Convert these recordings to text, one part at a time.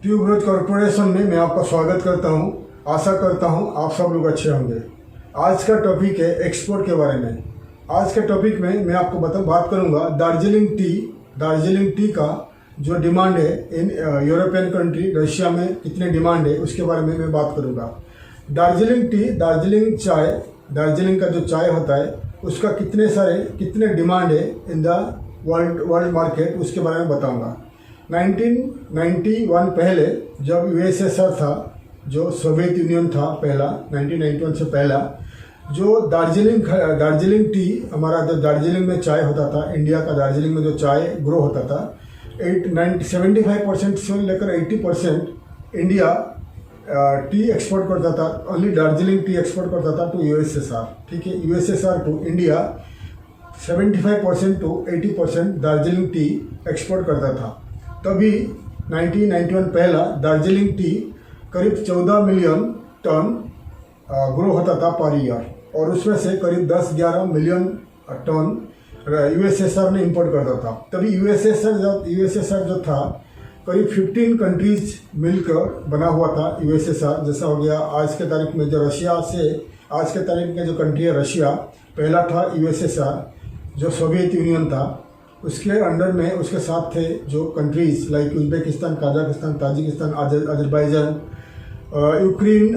Tube growth corporation में मैं आपका स्वागत करता हूं। आशा करता हूं आप सब लोग अच्छे होंगे। आज का टॉपिक है एक्सपोर्ट के बारे में। आज के टॉपिक में मैं आपको बात करूंगा दार्जिलिंग टी का जो डिमांड है इन यूरोपियन कंट्री रशिया में कितने डिमांड है उसके बारे में मैं बात करूंगा। दार्जिलिंग का जो चाय होता है उसका कितने डिमांड है इन द वर्ल्ड मार्केट उसके बारे में बताऊंगा। 1991 पहले जब यूएसएसआर था, जो सोवियत यूनियन था पहला, 1991 से पहला जो दार्जिलिंग टी हमारा जो दार्जिलिंग में चाय होता था, इंडिया का दार्जिलिंग में जो चाय ग्रो होता था 75% से लेकर 80% इंडिया टी एक्सपोर्ट करता था। ओनली दार्जिलिंग टी एक्सपोर्ट करता था टू यूएसएसआर। ठीक है, USSR to India 75% to 80% Darjeeling tea export करता था। तभी 1991 पहला दार्जिलिंग टी करीब 14 मिलियन टन ग्रो होता था पर ईयर, और उसमें से करीब 10-11 मिलियन टन यूएसएसआर ने इंपोर्ट करता था। तभी यूएसएसआर जो था करीब 15 कंट्रीज मिलकर बना हुआ था यूएसएसआर। जैसा हो गया आज के तारीख में जो आज के तारीख में जो कंट्री है रशिया, पहला था यूएसएसआर जो सोवियत यूनियन था, उसके अंडर में उसके साथ थे जो countries like Uzbekistan, Kazakhstan, Tajikistan, Azerbaijan, Ukraine,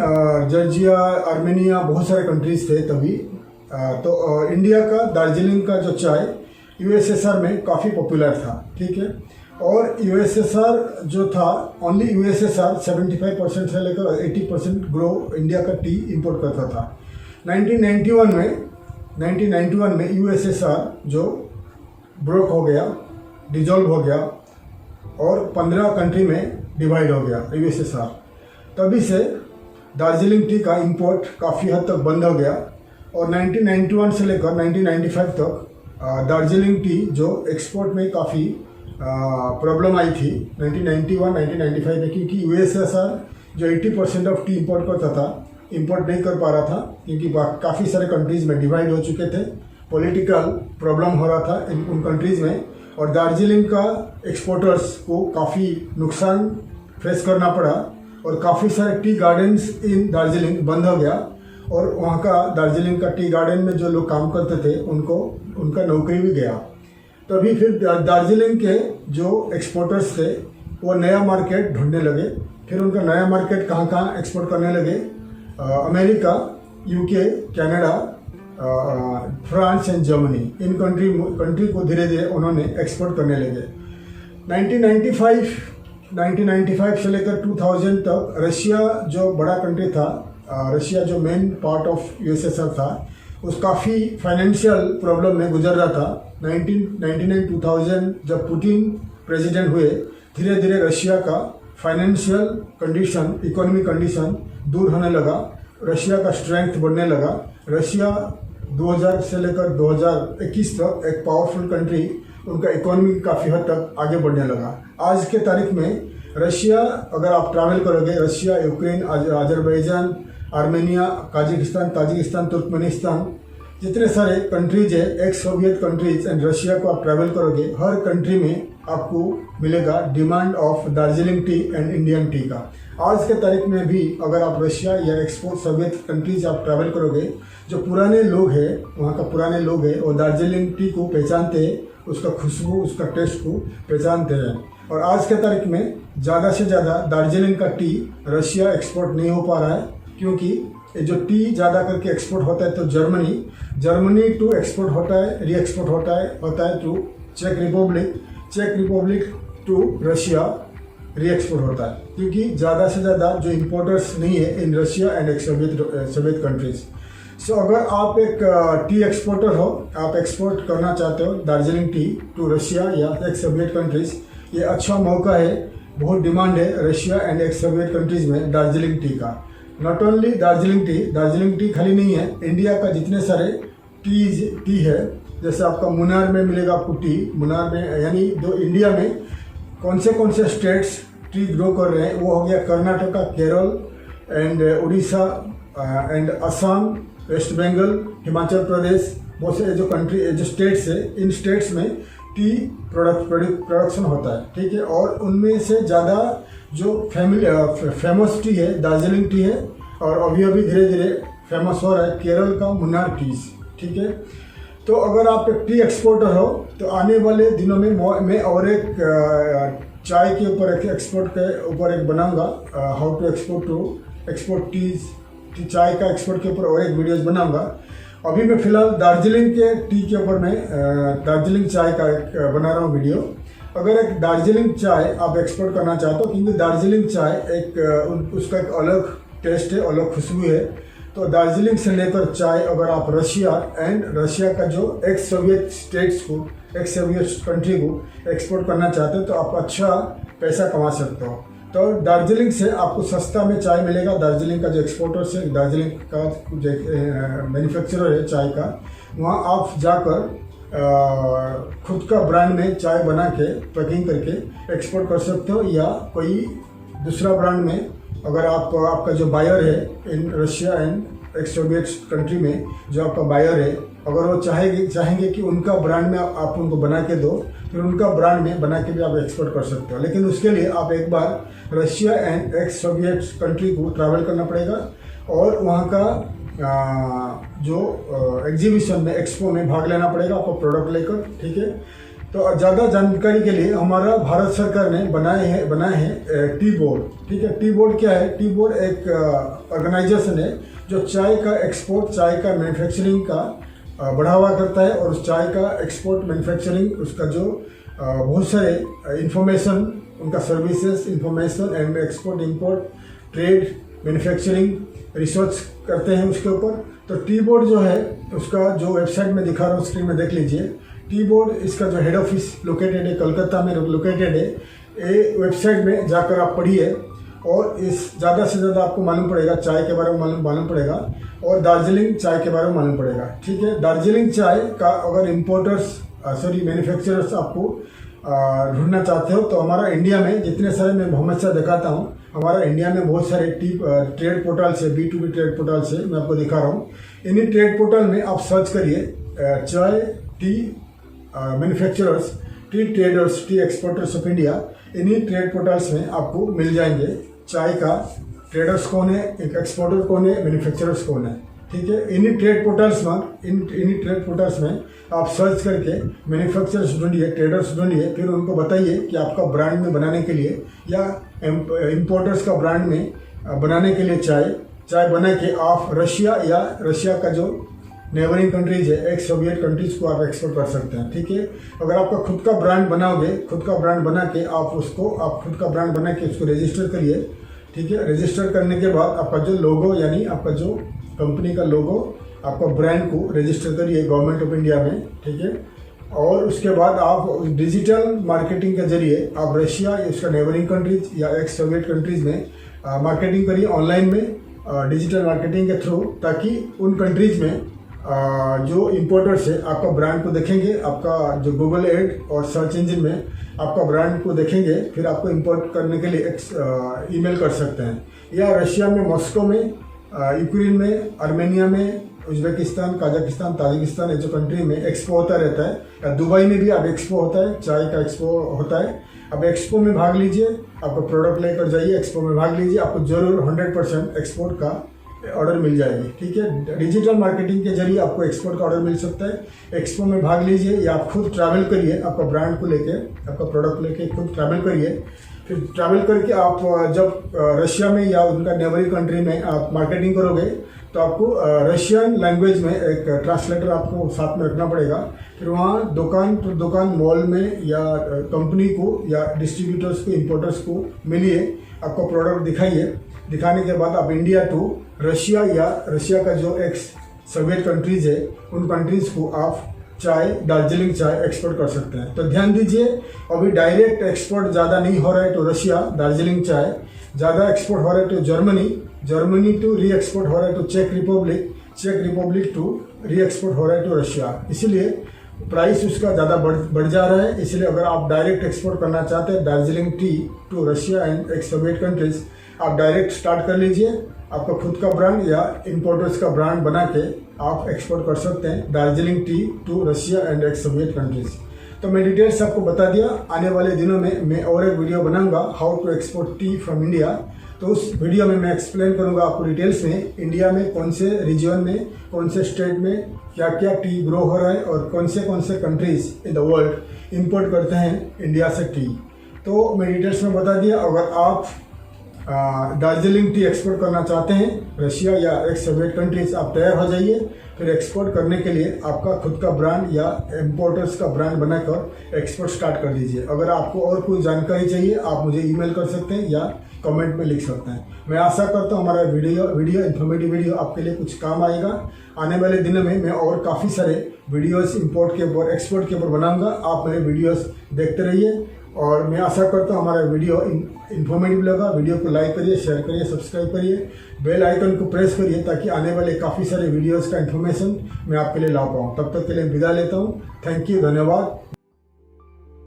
Georgia, Armenia, बहुत सारे कंट्रीज थे तभी। तो इंडिया का दार्जिलिंग का जो चाय यूएसएसआर में काफ़ी पॉपुलर था। ठीक है, और यूएसएसआर जो था ओनली यूएसएसआर 75% से लेकर 80% ग्रो इंडिया का टी इंपोर्ट करता था। 1991 में यूएसएसआर जो ब्रोक हो गया, डिजॉल्व हो गया और 15 कंट्री में डिवाइड हो गया यूएसएसआर। तभी से दार्जिलिंग टी का इंपोर्ट काफ़ी हद तक बंद हो गया, और 1991 से लेकर 1995 तक दार्जिलिंग टी जो एक्सपोर्ट में काफ़ी प्रॉब्लम आई थी 1991-1995 में, क्योंकि यूएसएसआर जो 80% ऑफ टी इंपोर्ट करता था इंपोर्ट नहीं कर पा रहा था, क्योंकि काफ़ी सारे कंट्रीज़ में डिवाइड हो चुके थे, पॉलिटिकल प्रॉब्लम हो रहा था उन कंट्रीज़ में, और दार्जिलिंग का एक्सपोर्टर्स को काफ़ी नुकसान फेस करना पड़ा, और काफ़ी सारे टी गार्डन्स इन दार्जिलिंग बंद हो गया, और वहाँ का दार्जिलिंग का टी गार्डन में जो लोग काम करते थे उनका नौकरी भी गया। तभी फिर दार्जिलिंग के जो एक्सपोर्टर्स थे वो नया मार्केट ढूंढने लगे। फिर उनका नया मार्केट कहाँ एक्सपोर्ट करने लगे, America, UK, Canada, France and Germany, in country को धीरे धीरे उन्होंने एक्सपोर्ट करने लगे। 1995 से लेकर 2000 तक रशिया जो बड़ा कंट्री था, रशिया जो मेन पार्ट ऑफ यूएसएसआर था, उस काफ़ी फाइनेंशियल प्रॉब्लम में गुजर रहा था। 1999-2000 जब पुतिन प्रेसिडेंट हुए, धीरे धीरे रशिया का फाइनेंशियल कंडीशन, इकोनॉमिक कंडीशन दूर होने लगा, रशिया का स्ट्रेंथ बढ़ने लगा। रशिया 2000 से लेकर 2021 तक एक पावरफुल कंट्री, उनका इकोनॉमी काफ़ी हद तक आगे बढ़ने लगा। आज के तारीख में रशिया, अगर आप ट्रैवल करोगे, Russia, Ukraine, Azerbaijan, Armenia, Kazakhstan, Tajikistan, Turkmenistan, जितने सारे कंट्रीज है x Soviet countries and Russia को आप ट्रैवल करोगे, हर कंट्री में आपको मिलेगा demand of Darjeeling T and Indian T का। आज के तारीख में भी अगर आप रशिया या एक्सपोर्ट सोवियत कंट्रीज आप ट्रैवल करोगे, जो पुराने लोग हैं, वहाँ का पुराने लोग हैं, वो दार्जिलिंग टी को पहचानते हैं, उसका खुशबू, उसका टेस्ट को पहचानते हैं। और आज के तारीख में ज़्यादा से ज़्यादा दार्जिलिंग का टी रशिया एक्सपोर्ट नहीं हो पा रहा है, क्योंकि जो टी ज़्यादा करके एक्सपोर्ट होता है तो जर्मनी टू एक्सपोर्ट होता है, री एक्सपोर्ट होता है टू चेक Republic to Russia re export होता है, क्योंकि ज़्यादा से ज़्यादा जो इम्पोर्टर्स नहीं है in Russia and Soviet countries. So अगर आप एक टी एक्सपोर्टर हो, आप एक्सपोर्ट करना चाहते हो दार्जिलिंग टी टू रशिया या एक्स सोवियत कंट्रीज, ये अच्छा मौका है। बहुत डिमांड है Russia and ex Soviet countries में दार्जिलिंग टी का। नॉट ओनली दार्जिलिंग टी खाली नहीं है, इंडिया का जितने सारे टी है, जैसे आपका मुन्नार में मिलेगा आपको टी, मुन्नार में, यानी जो इंडिया में कौन से स्टेट्स टी ग्रो कर रहे हैं वो हो गया कर्नाटका, केरल एंड उड़ीसा एंड असम, वेस्ट बंगाल, हिमाचल प्रदेश, बहुत से जो स्टेट्स है, इन स्टेट्स में टी प्रोडक्शन होता है। ठीक है, और उनमें से ज़्यादा जो फेमस टी है दार्जिलिंग टी है, और अभी अभी धीरे धीरे फेमस हो रहा है केरल का मुन्नार टीज। ठीक है, तो अगर आप एक टी एक्सपोर्टर हो तो आने वाले दिनों में मैं और एक चाय के ऊपर एक एक्सपोर्ट के ऊपर एक बनाऊंगा, हाउ टू एक्सपोर्ट टीज, चाय का एक्सपोर्ट के ऊपर और एक वीडियोस बनाऊंगा। अभी मैं फिलहाल दार्जिलिंग के टी के ऊपर मैं दार्जिलिंग चाय का एक बना रहा हूँ वीडियो। अगर एक दार्जिलिंग चाय आप एक्सपोर्ट करना चाहते हो, क्योंकि दार्जिलिंग चाय एक उसका एक अलग टेस्ट है, अलग खुशबू है, तो दार्जिलिंग से लेकर चाय अगर आप रशिया का जो एक्स सोवियत स्टेट्स को, एक्स सोवियत कंट्री को एक्सपोर्ट करना चाहते हो तो आप अच्छा पैसा कमा सकते हो। तो दार्जिलिंग से आपको सस्ता में चाय मिलेगा। दार्जिलिंग का जो एक्सपोर्टर है, दार्जिलिंग का जो मैन्युफैक्चरर है चाय का, वहाँ आप जाकर खुद का ब्रांड में चाय बना के पैकिंग करके एक्सपोर्ट कर सकते हो, या कोई दूसरा ब्रांड में अगर आपका जो बायर है in Russia and ex Soviet country में जो आपका बायर है, अगर वो चाहेंगे कि उनका ब्रांड में आप उनको बना के दो, फिर उनका ब्रांड में बना के भी आप एक्सपोर्ट कर सकते हो। लेकिन उसके लिए आप एक बार Russia and ex Soviet country को ट्रैवल करना पड़ेगा और वहाँ का जो एग्जीबिशन में, एक्सपो में भाग लेना पड़ेगा आपको प्रोडक्ट लेकर। ठीक है, तो ज़्यादा जानकारी के लिए हमारा भारत सरकार ने बनाए हैं टी बोर्ड। ठीक है, टी बोर्ड क्या है? टी बोर्ड एक ऑर्गेनाइजेशन है जो चाय का एक्सपोर्ट, चाय का मैन्युफैक्चरिंग का बढ़ावा करता है, और उस चाय का एक्सपोर्ट मैन्युफैक्चरिंग उसका जो बहुत सारे इंफॉर्मेशन, उनका services, information and export import, trade, manufacturing, research करते हैं उसके ऊपर। तो टी बोर्ड जो है उसका जो वेबसाइट में दिखा रहा हूँ, स्क्रीन में देख लीजिए। टी बोर्ड इसका जो हेड ऑफिस लोकेटेड है, कलकत्ता में लोकेटेड है। ये वेबसाइट में जाकर आप पढ़िए और इस ज़्यादा से ज़्यादा आपको मालूम पड़ेगा, चाय के बारे में मालूम पड़ेगा और दार्जिलिंग चाय के बारे में मालूम पड़ेगा। ठीक है, दार्जिलिंग चाय का अगर मैन्युफैक्चरर्स आपको ढूंढना चाहते हो तो हमारा इंडिया में जितने सारे, मैं हमेशा दिखाता हूँ, हमारा इंडिया में बहुत सारे ट्रेड पोर्टल से, B2B ट्रेड पोर्टल से मैं आपको दिखा रहा हूँ। इन्हीं ट्रेड पोर्टल में आप सर्च करिए चाय T manufacturers, T traders, T exporters of India. इन्हीं ट्रेड पोर्टल्स में आपको मिल जाएंगे चाय का ट्रेडर्स कौन है, एक्सपोर्टर कौन है, मैन्युफैक्चरर्स कौन है। ठीक है, इन्हीं ट्रेड पोर्टल्स में आप सर्च करके मैन्युफैक्चरर्स ढूंढिए, ट्रेडर्स ढूंढिए, फिर उनको बताइए कि आपका ब्रांड में बनाने के लिए या इम्पोर्टर्स का ब्रांड में बनाने के लिए चाय बना के आप रशिया का जो नेबरिंग कंट्रीज है, एक्स सोवियत कंट्रीज को आप एक्सपोर्ट कर सकते हैं। ठीक है, अगर आपका खुद का ब्रांड बनाओगे, खुद का ब्रांड बना के आप खुद का ब्रांड बना के उसको रजिस्टर करिए। ठीक है, रजिस्टर करने के बाद आपका जो लोगो, यानी आपका जो कंपनी का लोगो, आपका ब्रांड को रजिस्टर करिए गवर्नमेंट ऑफ इंडिया में। ठीक है, और उसके बाद आप डिजिटल मार्केटिंग के जरिए आप रशिया या उसका नेबरिंग कंट्रीज या एक्स सोवियत कंट्रीज में मार्केटिंग करिए ऑनलाइन में, डिजिटल मार्केटिंग के थ्रू, ताकि उन कंट्रीज में जो इम्पोर्टर्स है आपका ब्रांड को देखेंगे, आपका जो गूगल एड और सर्च इंजन में आपका ब्रांड को देखेंगे, फिर आपको इंपोर्ट करने के लिए ईमेल कर सकते हैं। या रशिया में, मॉस्को में, यूक्रेन में, आर्मेनिया में, उज्बेकिस्तान, कजाकिस्तान, ताजिकिस्तान, ये जो कंट्री में एक्सपो होता रहता है, या दुबई में भी अब एक्सपो होता है, चाय का एक्सपो होता है। अब एक्सपो में भाग लीजिए, आपको प्रोडक्ट लेकर जाइए, एक्सपो में भाग लीजिए, आपको जरूर 100% एक्सपोर्ट का ऑर्डर मिल जाएगी। ठीक है, डिजिटल मार्केटिंग के जरिए आपको एक्सपोर्ट का ऑर्डर मिल सकता है। एक्सपो में भाग लीजिए या आप खुद ट्रैवल करिए, आपका ब्रांड को लेके, आपका प्रोडक्ट लेके खुद ट्रैवल करिए। फिर ट्रैवल करके आप जब रशिया में या उनका नेबरिंग कंट्री में आप मार्केटिंग करोगे तो आपको रशियन लैंग्वेज में एक ट्रांसलेटर आपको साथ में रखना पड़ेगा। फिर वहाँ दुकान पर दुकान, मॉल में या कंपनी को या डिस्ट्रीब्यूटर्स को, इम्पोर्टर्स को मिलिए, आपको प्रोडक्ट दिखाइए। दिखाने के बाद आप इंडिया टू रशिया या रशिया का जो एक्स सोवियत कंट्रीज है, उन कंट्रीज को आप दार्जिलिंग चाय एक्सपोर्ट कर सकते हैं। तो ध्यान दीजिए, अभी डायरेक्ट एक्सपोर्ट ज़्यादा नहीं हो रहा है तो रशिया, दार्जिलिंग चाय ज़्यादा एक्सपोर्ट हो रहा है तो जर्मनी टू री एक्सपोर्ट हो रहा है तो चेक रिपब्लिक टू री एक्सपोर्ट हो रहा है तो रशिया। इसीलिए प्राइस उसका ज़्यादा बढ़ जा रहा है। इसलिए अगर आप डायरेक्ट एक्सपोर्ट करना चाहते हैं Darjeeling tea to Russia and ex Soviet countries, आप डायरेक्ट स्टार्ट कर लीजिए। आपका खुद का ब्रांड या इम्पोर्टर्स का ब्रांड बना के आप एक्सपोर्ट कर सकते हैं Darjeeling tea to Russia and ex Soviet countries. तो मैं डिटेल्स आपको बता दिया। आने वाले दिनों में मैं और एक वीडियो बनाऊंगा how to export tea from India. तो उस वीडियो में मैं एक्सप्लेन करूंगा आपको डिटेल्स में इंडिया में कौन से रीजन में, कौन से स्टेट में क्या क्या टी ग्रो हो रहा है और कौन से countries in the world import करते हैं इंडिया से टी। तो मैं डिटेल्स में बता दिया। अगर आप दार्जिलिंग टी एक्सपोर्ट करना चाहते हैं रशिया या एक्स सोवियत कंट्रीज, आप तैयार हो जाइए। फिर एक्सपोर्ट करने के लिए आपका खुद का ब्रांड या इम्पोर्टर्स का ब्रांड बनाकर एक्सपोर्ट स्टार्ट कर दीजिए। अगर आपको और कोई जानकारी चाहिए आप मुझे ईमेल कर सकते हैं या कमेंट में लिख सकते हैं। मैं आशा करता हूँ हमारा वीडियो इन्फॉर्मेटिव वीडियो आपके लिए कुछ काम आएगा। आने वाले दिनों में मैं और काफ़ी सारे वीडियोस इंपोर्ट के ऊपर, एक्सपोर्ट के ऊपर बनाऊंगा। आप मेरे वीडियोस देखते रहिए और मैं आशा करता हूँ हमारा वीडियो इन्फॉर्मेटिव लगा। वीडियो को लाइक करिए, शेयर करिए, सब्सक्राइब करिए, बेल आइकन को प्रेस करिए ताकि आने वाले काफ़ी सारे वीडियोस का इन्फॉर्मेशन मैं आपके लिए ला पाऊँ। तब तक के लिए विदा लेता हूँ। थैंक यू, धन्यवाद।